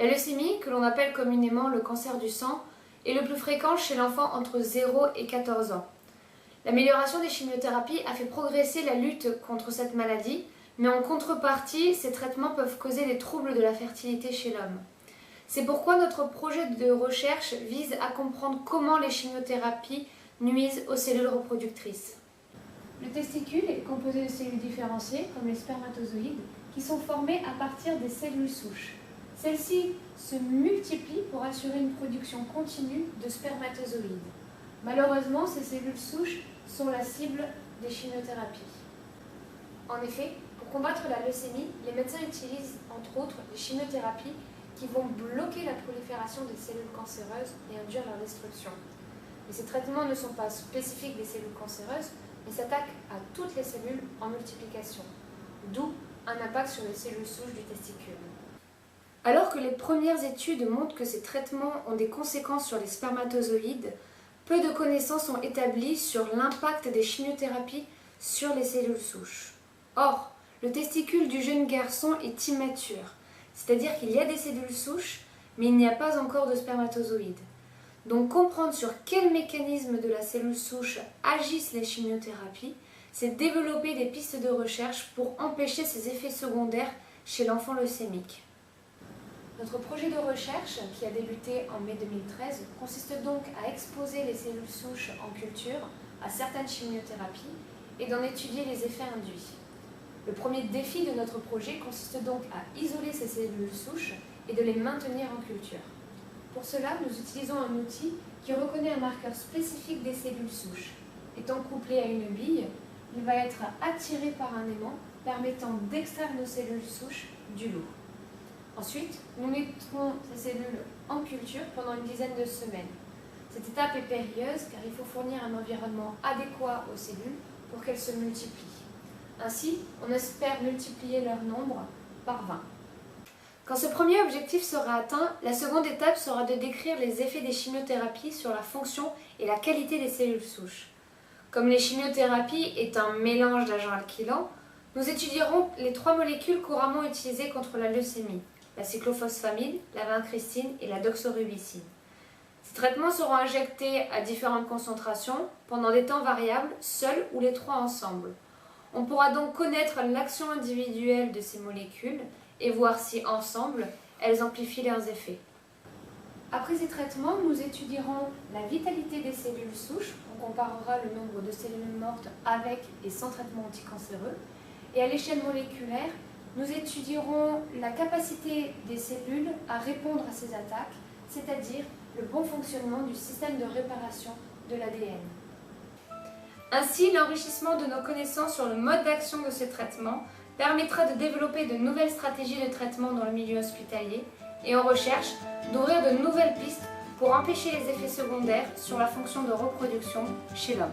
La leucémie, que l'on appelle communément le cancer du sang, est le plus fréquent chez l'enfant entre 0 et 14 ans. L'amélioration des chimiothérapies a fait progresser la lutte contre cette maladie, mais en contrepartie, ces traitements peuvent causer des troubles de la fertilité chez l'homme. C'est pourquoi notre projet de recherche vise à comprendre comment les chimiothérapies nuisent aux cellules reproductrices. Le testicule est composé de cellules différenciées, comme les spermatozoïdes, qui sont formées à partir des cellules souches. Celles-ci se multiplient pour assurer une production continue de spermatozoïdes. Malheureusement, ces cellules souches sont la cible des chimiothérapies. En effet, pour combattre la leucémie, les médecins utilisent entre autres les chimiothérapies qui vont bloquer la prolifération des cellules cancéreuses et induire leur destruction. Mais ces traitements ne sont pas spécifiques des cellules cancéreuses, mais s'attaquent à toutes les cellules en multiplication, d'où un impact sur les cellules souches du testicule. Alors que les premières études montrent que ces traitements ont des conséquences sur les spermatozoïdes, peu de connaissances sont établies sur l'impact des chimiothérapies sur les cellules souches. Or, le testicule du jeune garçon est immature, c'est-à-dire qu'il y a des cellules souches, mais il n'y a pas encore de spermatozoïdes. Donc comprendre sur quel mécanisme de la cellule souche agissent les chimiothérapies, c'est développer des pistes de recherche pour empêcher ces effets secondaires chez l'enfant leucémique. Notre projet de recherche, qui a débuté en mai 2013, consiste donc à exposer les cellules souches en culture à certaines chimiothérapies et d'en étudier les effets induits. Le premier défi de notre projet consiste donc à isoler ces cellules souches et de les maintenir en culture. Pour cela, nous utilisons un outil qui reconnaît un marqueur spécifique des cellules souches. Étant couplé à une bille, il va être attiré par un aimant permettant d'extraire nos cellules souches du lot. Ensuite, nous mettrons ces cellules en culture pendant une dizaine de semaines. Cette étape est périlleuse car il faut fournir un environnement adéquat aux cellules pour qu'elles se multiplient. Ainsi, on espère multiplier leur nombre par 20. Quand ce premier objectif sera atteint, la seconde étape sera de décrire les effets des chimiothérapies sur la fonction et la qualité des cellules souches. Comme les chimiothérapies est un mélange d'agents alkylants, nous étudierons les 3 molécules couramment utilisées contre la leucémie, la cyclophosphamide, la vincristine et la doxorubicine. Ces traitements seront injectés à différentes concentrations pendant des temps variables, seuls ou les 3 ensemble. On pourra donc connaître l'action individuelle de ces molécules et voir si, ensemble, elles amplifient leurs effets. Après ces traitements, nous étudierons la vitalité des cellules souches, on comparera le nombre de cellules mortes avec et sans traitement anticancéreux, et à l'échelle moléculaire, nous étudierons la capacité des cellules à répondre à ces attaques, c'est-à-dire le bon fonctionnement du système de réparation de l'ADN. Ainsi, l'enrichissement de nos connaissances sur le mode d'action de ces traitements permettra de développer de nouvelles stratégies de traitement dans le milieu hospitalier et en recherche d'ouvrir de nouvelles pistes pour empêcher les effets secondaires sur la fonction de reproduction chez l'homme.